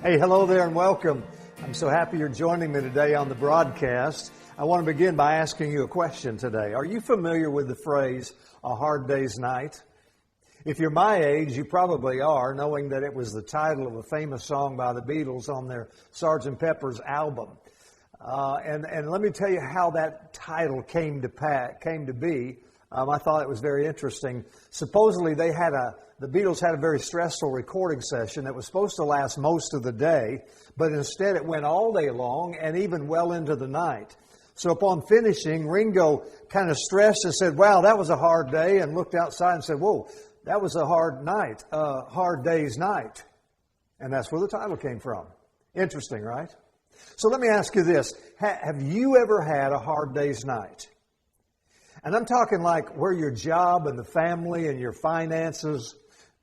Hey, hello there and welcome. I'm so happy you're joining me today on the broadcast. I want to begin by asking you a question today. Are you familiar with the phrase, a hard day's night? If you're my age, you probably are, knowing that it was the title of a famous song by the Beatles on their Sgt. Pepper's album. And let me tell you how that title came to be. I thought it was very interesting. Supposedly the Beatles had a very stressful recording session that was supposed to last most of the day, but instead it went all day long and even well into the night. So upon finishing, Ringo kind of stressed and said, wow, that was a hard day, and looked outside and said, whoa, that was a hard night, a hard day's night. And that's where the title came from. Interesting, right? So let me ask you this. Have you ever had a hard day's night? And I'm talking like where your job and the family and your finances,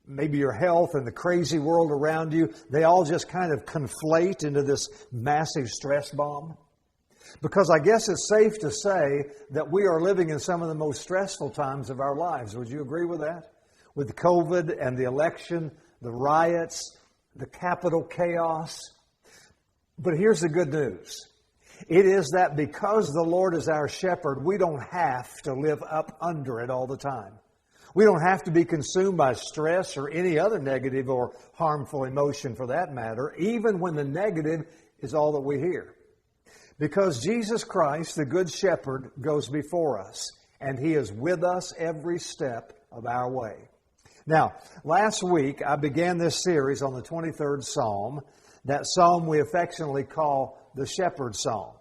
maybe your health and the crazy world around you, they all just kind of conflate into this massive stress bomb. Because I guess it's safe to say that we are living in some of the most stressful times of our lives. Would you agree with that? With COVID and the election, the riots, the Capitol chaos. But here's the good news. It is that because the Lord is our shepherd, we don't have to live up under it all the time. We don't have to be consumed by stress or any other negative or harmful emotion for that matter, even when the negative is all that we hear. Because Jesus Christ, the Good Shepherd, goes before us, and He is with us every step of our way. Now, last week I began this series on the 23rd Psalm, that psalm we affectionately call the Shepherd Psalm.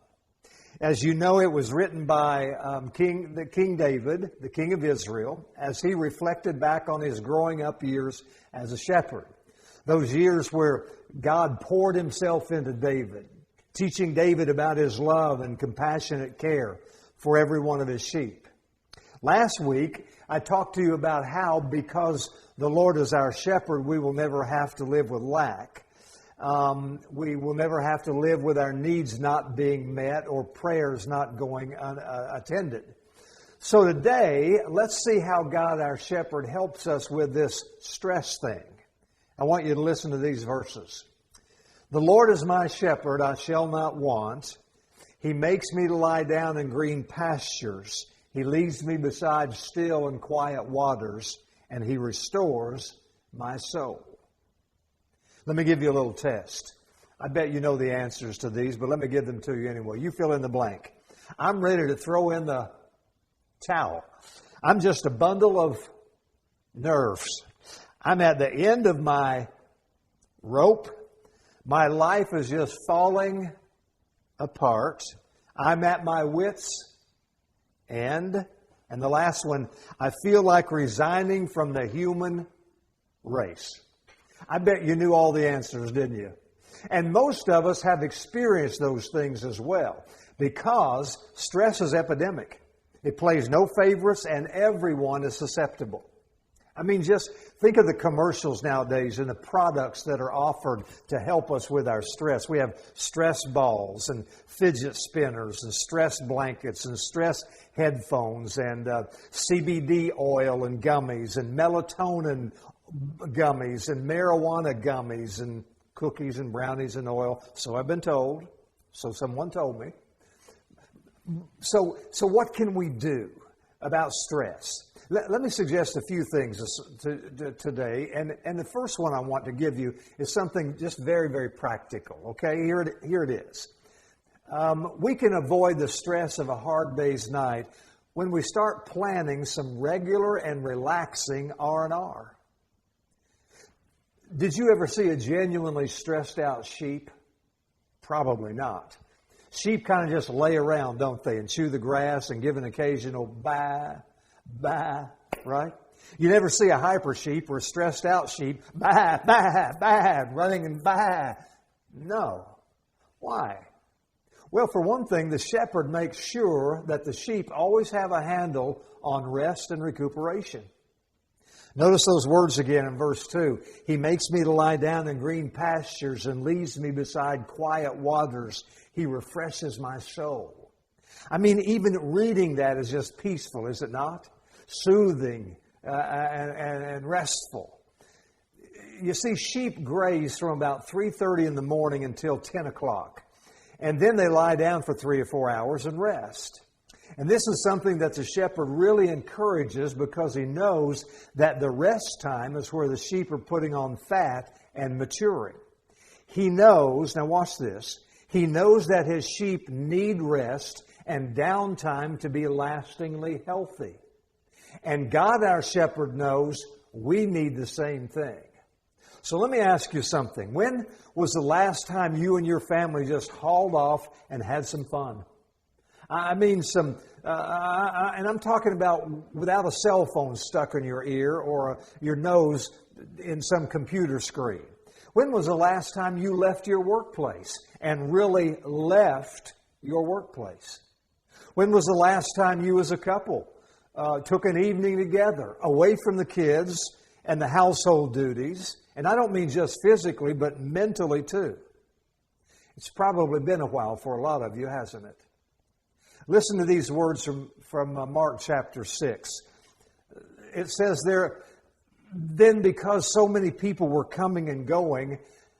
As you know, it was written by King David, the king of Israel, as he reflected back on his growing up years as a shepherd. Those years where God poured Himself into David, teaching David about His love and compassionate care for every one of His sheep. Last week, I talked to you about how, because the Lord is our shepherd, we will never have to live with lack. We will never have to live with our needs not being met or prayers not going unattended. So today, let's see how God, our shepherd, helps us with this stress thing. I want you to listen to these verses. The Lord is my shepherd, I shall not want. He makes me to lie down in green pastures. He leads me beside still and quiet waters, and He restores my soul. Let me give you a little test. I bet you know the answers to these, but let me give them to you anyway. You fill in the blank. I'm ready to throw in the towel. I'm just a bundle of nerves. I'm at the end of my rope. My life is just falling apart. I'm at my wits' end. And the last one, I feel like resigning from the human race. I bet you knew all the answers, didn't you? And most of us have experienced those things as well, because stress is epidemic. It plays no favorites, and everyone is susceptible. I mean, just think of the commercials nowadays and the products that are offered to help us with our stress. We have stress balls and fidget spinners and stress blankets and stress headphones and CBD oil and gummies and melatonin gummies and marijuana gummies and cookies and brownies and oil. So I've been told. So someone told me. So what can we do about stress? Let me suggest a few things today. And the first one I want to give you is something just very, very practical. Okay, here it is. We can avoid the stress of a hard day's night when we start planning some regular and relaxing R&R. Did you ever see a genuinely stressed out sheep? Probably not. Sheep kind of just lay around, don't they, and chew the grass and give an occasional baa, baa, right? You never see a hyper sheep or a stressed out sheep, baa, baa, baa, running and baa. No. Why? Well, for one thing, the shepherd makes sure that the sheep always have a handle on rest and recuperation. Notice those words again in verse 2. He makes me to lie down in green pastures and leads me beside quiet waters. He refreshes my soul. I mean, even reading that is just peaceful, is it not? Soothing and restful. You see, sheep graze from about 3:30 in the morning until 10 o'clock. And then they lie down for 3 or 4 hours and rest. And this is something that the shepherd really encourages because he knows that the rest time is where the sheep are putting on fat and maturing. He knows, now watch this, he knows that his sheep need rest and downtime to be lastingly healthy. And God, our shepherd, knows we need the same thing. So let me ask you something. When was the last time you and your family just hauled off and had some fun? I mean and I'm talking about without a cell phone stuck in your ear or your nose in some computer screen. When was the last time you left your workplace and really left your workplace? When was the last time you as a couple took an evening together away from the kids and the household duties? And I don't mean just physically, but mentally too. It's probably been a while for a lot of you, hasn't it? Listen to these words from Mark chapter 6. It says there, then because so many people were coming and going,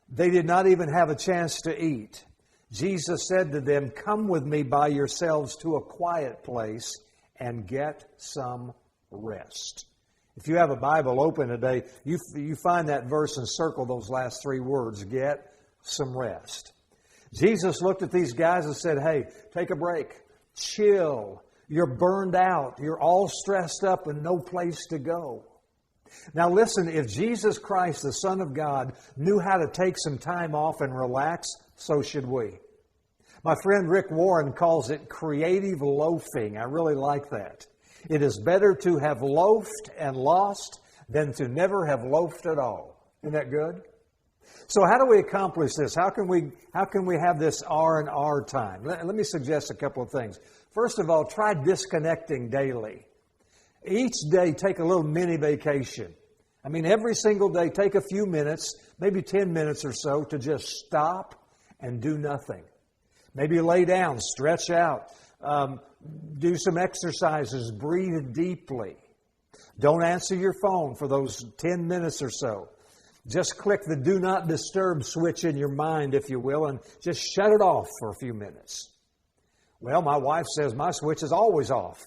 they did not even have a chance to eat. Jesus said to them, come with me by yourselves to a quiet place and get some rest. If you have a Bible open today, you find that verse and circle those last 3 words, get some rest. Jesus looked at these guys and said, hey, take a break, chill. You're burned out. You're all stressed up and no place to go. Now listen, if Jesus Christ, the Son of God, knew how to take some time off and relax, so should we. My friend Rick Warren calls it creative loafing. I really like that. It is better to have loafed and lost than to never have loafed at all. Isn't that good? So how do we accomplish this? How can we have this R&R time? Let me suggest a couple of things. First of all, try disconnecting daily. Each day, take a little mini vacation. I mean, every single day, take a few minutes, maybe 10 minutes or so, to just stop and do nothing. Maybe lay down, stretch out, do some exercises, breathe deeply. Don't answer your phone for those 10 minutes or so. Just click the do not disturb switch in your mind, if you will, and just shut it off for a few minutes. Well, my wife says my switch is always off.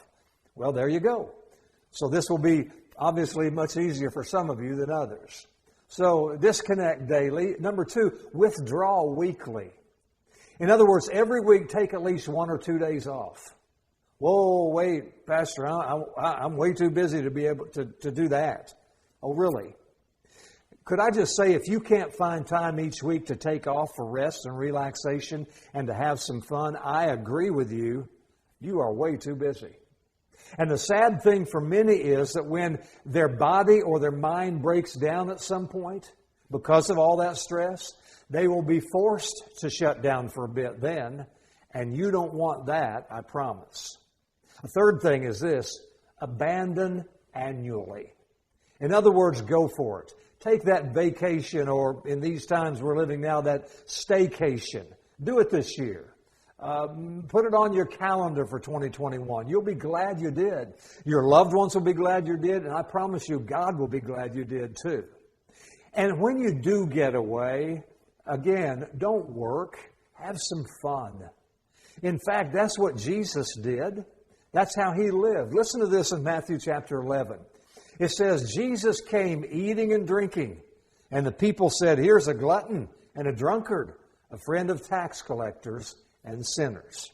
Well, there you go. So this will be obviously much easier for some of you than others. So disconnect daily. Number 2, withdraw weekly. In other words, every week take at least 1 or 2 days off. Whoa, wait, Pastor, I'm way too busy to be able to do that. Oh, really? Could I just say, if you can't find time each week to take off for rest and relaxation and to have some fun, I agree with you, you are way too busy. And the sad thing for many is that when their body or their mind breaks down at some point because of all that stress, they will be forced to shut down for a bit then, and you don't want that, I promise. A third thing is this: abandon annually. In other words, go for it. Take that vacation, or in these times we're living now, that staycation. Do it this year. Put it on your calendar for 2021. You'll be glad you did. Your loved ones will be glad you did, and I promise you, God will be glad you did too. And when you do get away, again, don't work. Have some fun. In fact, that's what Jesus did. That's how He lived. Listen to this in Matthew chapter 11. It says, Jesus came eating and drinking, and the people said, here's a glutton and a drunkard, a friend of tax collectors and sinners.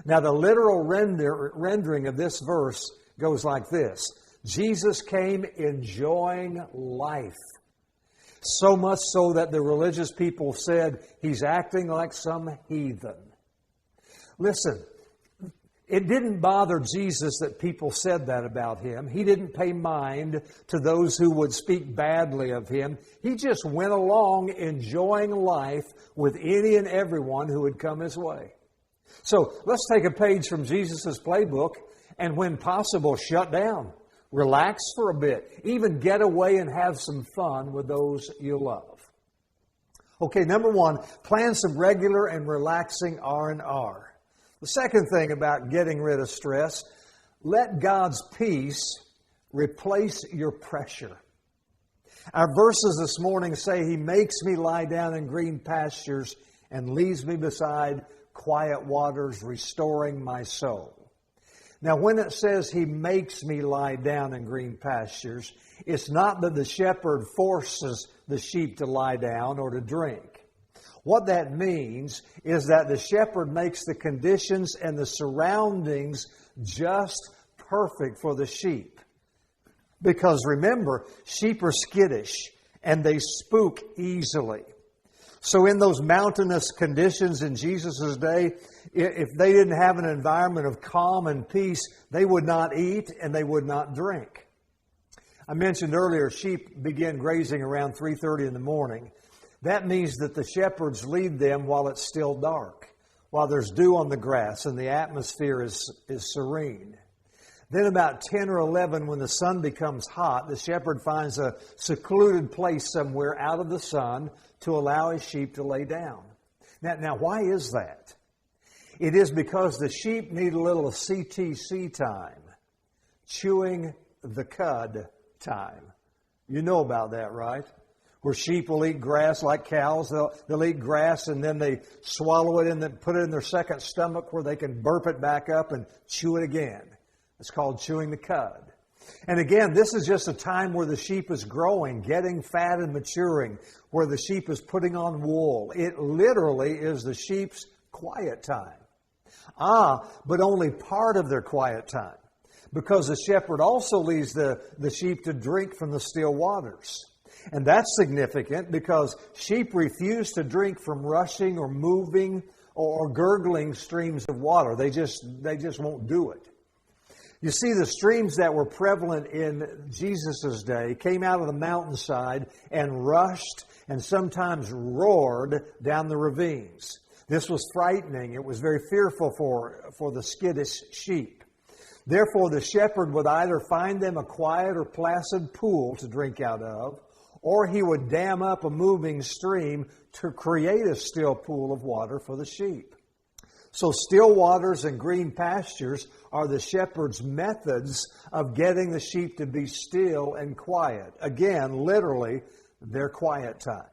Now, the literal rendering of this verse goes like this: Jesus came enjoying life. So much so that the religious people said, he's acting like some heathen. Listen, it didn't bother Jesus that people said that about Him. He didn't pay mind to those who would speak badly of Him. He just went along enjoying life with any and everyone who would come His way. So let's take a page from Jesus' playbook and, when possible, shut down. Relax for a bit. Even get away and have some fun with those you love. Okay, number 1, plan some regular and relaxing R&R. The second thing about getting rid of stress, let God's peace replace your pressure. Our verses this morning say, He makes me lie down in green pastures and leads me beside quiet waters, restoring my soul. Now, when it says He makes me lie down in green pastures, it's not that the shepherd forces the sheep to lie down or to drink. What that means is that the shepherd makes the conditions and the surroundings just perfect for the sheep. Because remember, sheep are skittish and they spook easily. So in those mountainous conditions in Jesus' day, if they didn't have an environment of calm and peace, they would not eat and they would not drink. I mentioned earlier, sheep begin grazing around 3:30 in the morning. That means that the shepherds lead them while it's still dark, while there's dew on the grass and the atmosphere is serene. Then about 10 or 11, when the sun becomes hot, the shepherd finds a secluded place somewhere out of the sun to allow his sheep to lay down. Now, why is that? It is because the sheep need a little CTC time, chewing the cud time. You know about that, right? Where sheep will eat grass like cows. They'll eat grass and then they swallow it and then put it in their second stomach where they can burp it back up and chew it again. It's called chewing the cud. And again, this is just a time where the sheep is growing, getting fat and maturing, where the sheep is putting on wool. It literally is the sheep's quiet time. But only part of their quiet time, because the shepherd also leads the sheep to drink from the still waters. And that's significant because sheep refuse to drink from rushing or moving or gurgling streams of water. They just won't do it. You see, the streams that were prevalent in Jesus' day came out of the mountainside and rushed and sometimes roared down the ravines. This was frightening. It was very fearful for the skittish sheep. Therefore, the shepherd would either find them a quiet or placid pool to drink out of, or he would dam up a moving stream to create a still pool of water for the sheep. So still waters and green pastures are the shepherd's methods of getting the sheep to be still and quiet. Again, literally, their quiet time.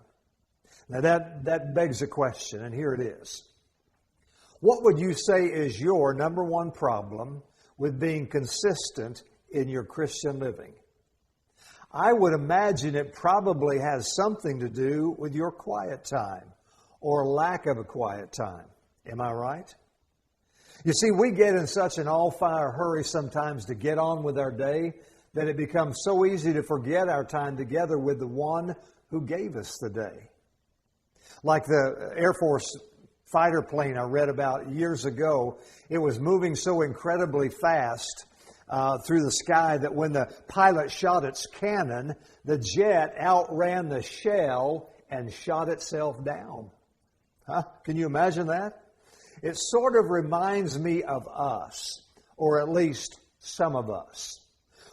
Now that begs a question, and here it is. What would you say is your number one problem with being consistent in your Christian living? I would imagine it probably has something to do with your quiet time or lack of a quiet time. Am I right? You see, we get in such an all-fire hurry sometimes to get on with our day that it becomes so easy to forget our time together with the one who gave us the day. Like the Air Force fighter plane I read about years ago, it was moving so incredibly fast through the sky that when the pilot shot its cannon, the jet outran the shell and shot itself down. Can you imagine that? It sort of reminds me of us, or at least some of us.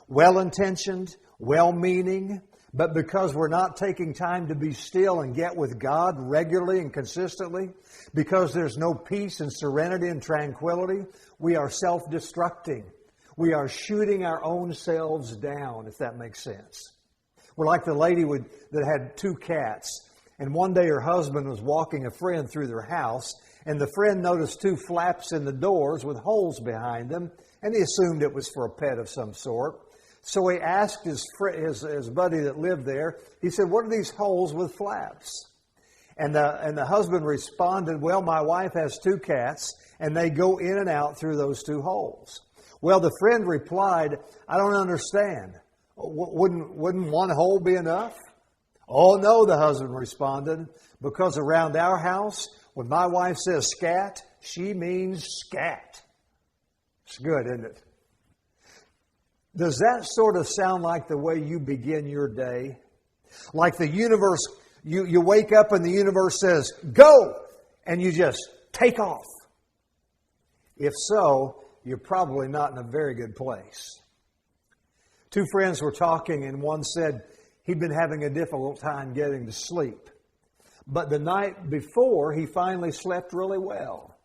Well-intentioned, well-meaning, but because we're not taking time to be still and get with God regularly and consistently, because there's no peace and serenity and tranquility, we are self-destructing. We are shooting our own selves down, if that makes sense. We're like the lady that had 2 cats, and one day her husband was walking a friend through their house, and the friend noticed 2 flaps in the doors with holes behind them, and he assumed it was for a pet of some sort. So he asked his buddy that lived there, he said, "What are these holes with flaps?" And the husband responded, "Well, my wife has 2 cats, and they go in and out through those 2 holes." Well, the friend replied, "I don't understand. Wouldn't one hole be enough?" "Oh, no," the husband responded, "because around our house, when my wife says scat, she means scat." It's good, isn't it? Does that sort of sound like the way you begin your day? Like the universe, you wake up and the universe says, "Go!" and you just take off. If so, you're probably not in a very good place. 2 friends were talking, and one said he'd been having a difficult time getting to sleep. But the night before, he finally slept really well.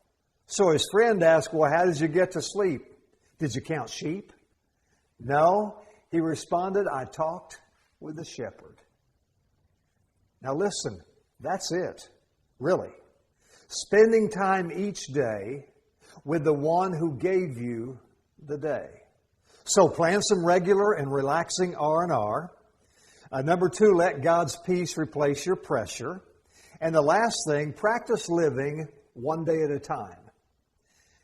So his friend asked, "Well, how did you get to sleep? Did you count sheep?" "No," he responded, "I talked with the shepherd." Now listen, that's it, really. Spending time each day with the one who gave you the day. So plan some regular and relaxing R&R. Number 2, let God's peace replace your pressure. And the last thing, practice living one day at a time.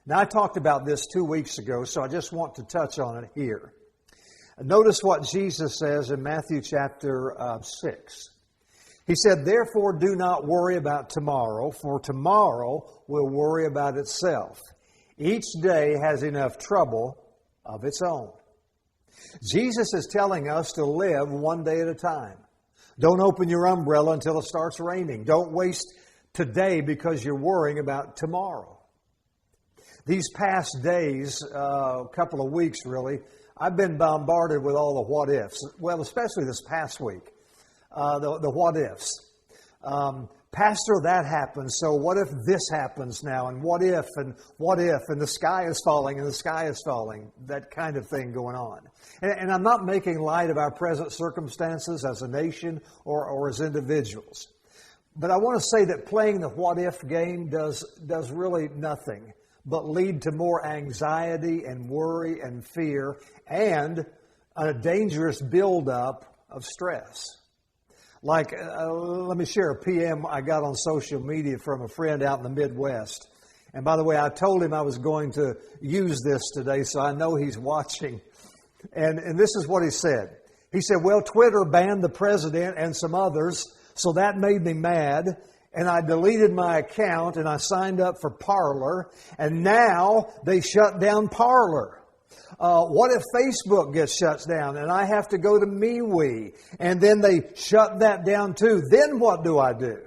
Now, I talked about this 2 weeks ago, so I just want to touch on it here. Notice what Jesus says in Matthew chapter 6. He said, "Therefore do not worry about tomorrow, for tomorrow will worry about itself. Each day has enough trouble of its own." Jesus is telling us to live one day at a time. Don't open your umbrella until it starts raining. Don't waste today because you're worrying about tomorrow. These past days, a couple of weeks really, I've been bombarded with all the what ifs. Well, especially this past week, the what ifs. Pastor, that happens, so what if this happens now? And what if, and the sky is falling, and the sky is falling. That kind of thing going on. And I'm not making light of our present circumstances as a nation or as individuals. But I want to say that playing the what if game does really nothing but lead to more anxiety and worry and fear and a dangerous buildup of stress. Like, let me share a PM I got on social media from a friend out in the Midwest. And by the way, I told him I was going to use this today, so I know he's watching. And this is what he said. He said, "Well, Twitter banned the president and some others, so that made me mad. And I deleted my account and I signed up for Parler. And now they shut down Parler. What if Facebook gets shut down and I have to go to MeWe and then they shut that down too? Then what do I do?"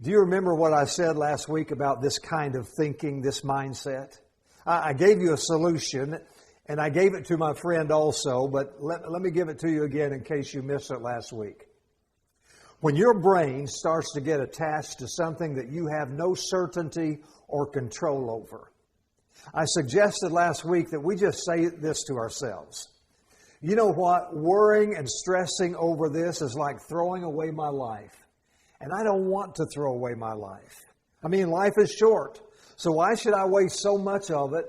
Do you remember what I said last week about this kind of thinking, this mindset? I gave you a solution and I gave it to my friend also, but let me give it to you again in case you missed it last week. When your brain starts to get attached to something that you have no certainty or control over, I suggested last week that we just say this to ourselves. You know what? Worrying and stressing over this is like throwing away my life. And I don't want to throw away my life. I mean, life is short. So why should I waste so much of it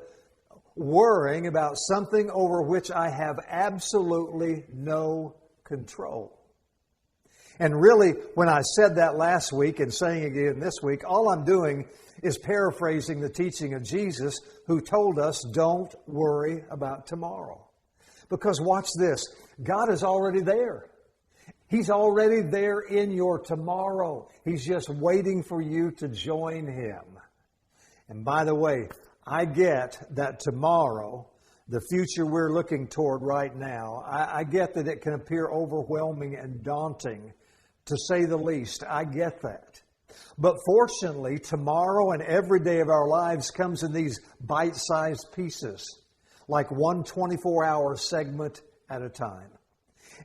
worrying about something over which I have absolutely no control? And really, when I said that last week and saying it again this week, all I'm doing is paraphrasing the teaching of Jesus, who told us, don't worry about tomorrow. Because watch this, God is already there. He's already there in your tomorrow. He's just waiting for you to join Him. And by the way, I get that tomorrow, the future we're looking toward right now, I get that it can appear overwhelming and daunting, to say the least. I get that. But fortunately, tomorrow and every day of our lives comes in these bite-sized pieces, like one 24-hour segment at a time.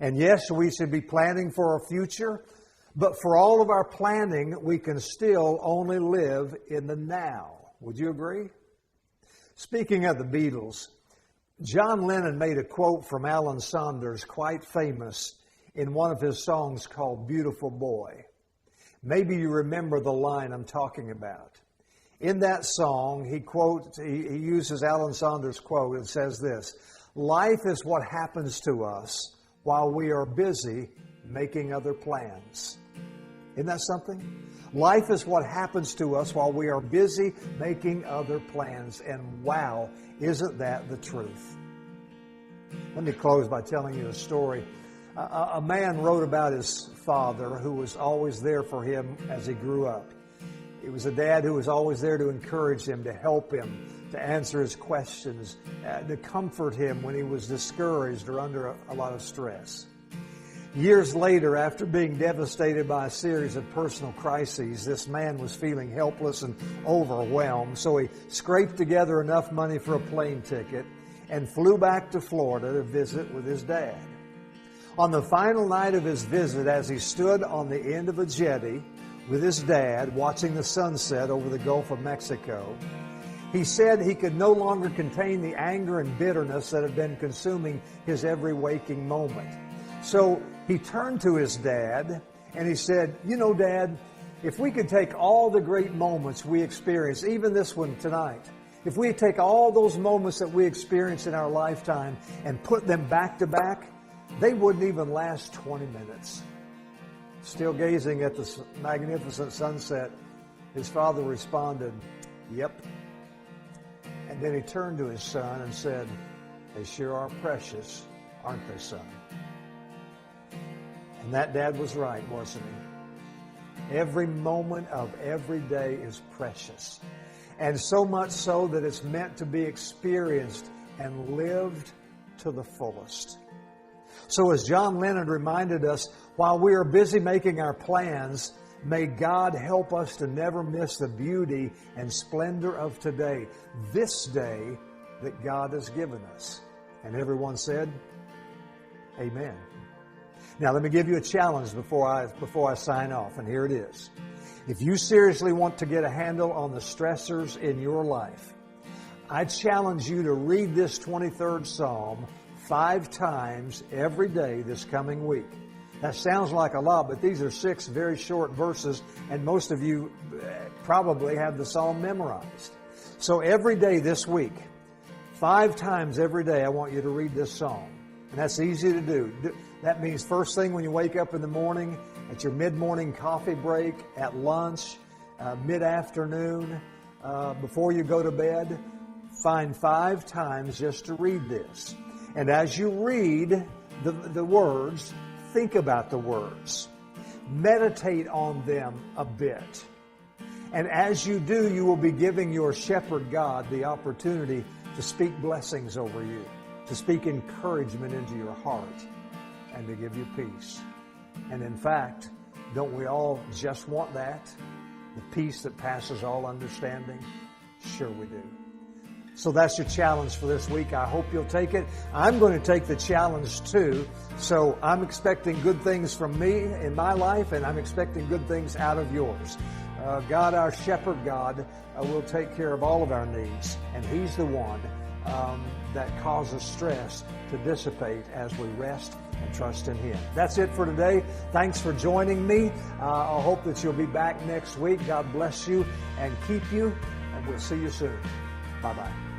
And yes, we should be planning for our future, but for all of our planning, we can still only live in the now. Would you agree? Speaking of the Beatles, John Lennon made a quote from Alan Saunders, quite famous, in one of his songs called Beautiful Boy. Maybe you remember the line I'm talking about. In that song, he uses Alan Saunders' quote and says this, "Life is what happens to us while we are busy making other plans." Isn't that something? Life is what happens to us while we are busy making other plans. And wow, isn't that the truth? Let me close by telling you a story. A man wrote about his father who was always there for him as he grew up. He was a dad who was always there to encourage him, to help him, to answer his questions, to comfort him when he was discouraged or under a lot of stress. Years later, after being devastated by a series of personal crises, this man was feeling helpless and overwhelmed, so he scraped together enough money for a plane ticket and flew back to Florida to visit with his dad. On the final night of his visit, as he stood on the end of a jetty with his dad watching the sunset over the Gulf of Mexico, he said he could no longer contain the anger and bitterness that had been consuming his every waking moment. So he turned to his dad and he said, "You know, Dad, if we could take all the great moments we experience, even this one tonight, if we take all those moments that we experience in our lifetime and put them back to back, they wouldn't even last 20 minutes. Still gazing at the magnificent sunset, his father responded, "Yep." And then he turned to his son and said, "They sure are precious, aren't they, son?" And that dad was right, wasn't he? Every moment of every day is precious. And so much so that it's meant to be experienced and lived to the fullest. So as John Lennon reminded us, while we are busy making our plans, may God help us to never miss the beauty and splendor of today, this day that God has given us. And everyone said, Amen. Now let me give you a challenge before I sign off, and here it is. If you seriously want to get a handle on the stressors in your life, I challenge you to read this 23rd Psalm 5 times every day this coming week. That sounds like a lot, but these are 6 very short verses, and most of you probably have the Psalm memorized. So every day this week, 5 times every day, I want you to read this Psalm. And that's easy to do. That means first thing when you wake up in the morning, at your mid-morning coffee break, at lunch, mid-afternoon, before you go to bed, find 5 times just to read this. And as you read the words, think about the words. Meditate on them a bit. And as you do, you will be giving your shepherd God the opportunity to speak blessings over you, to speak encouragement into your heart, and to give you peace. And in fact, don't we all just want that? The peace that passes all understanding? Sure we do. So that's your challenge for this week. I hope you'll take it. I'm going to take the challenge too. So I'm expecting good things from me in my life, and I'm expecting good things out of yours. God, our shepherd God, will take care of all of our needs, and He's the one that causes stress to dissipate as we rest and trust in Him. That's it for today. Thanks for joining me. I hope that you'll be back next week. God bless you and keep you, and we'll see you soon. Bye-bye.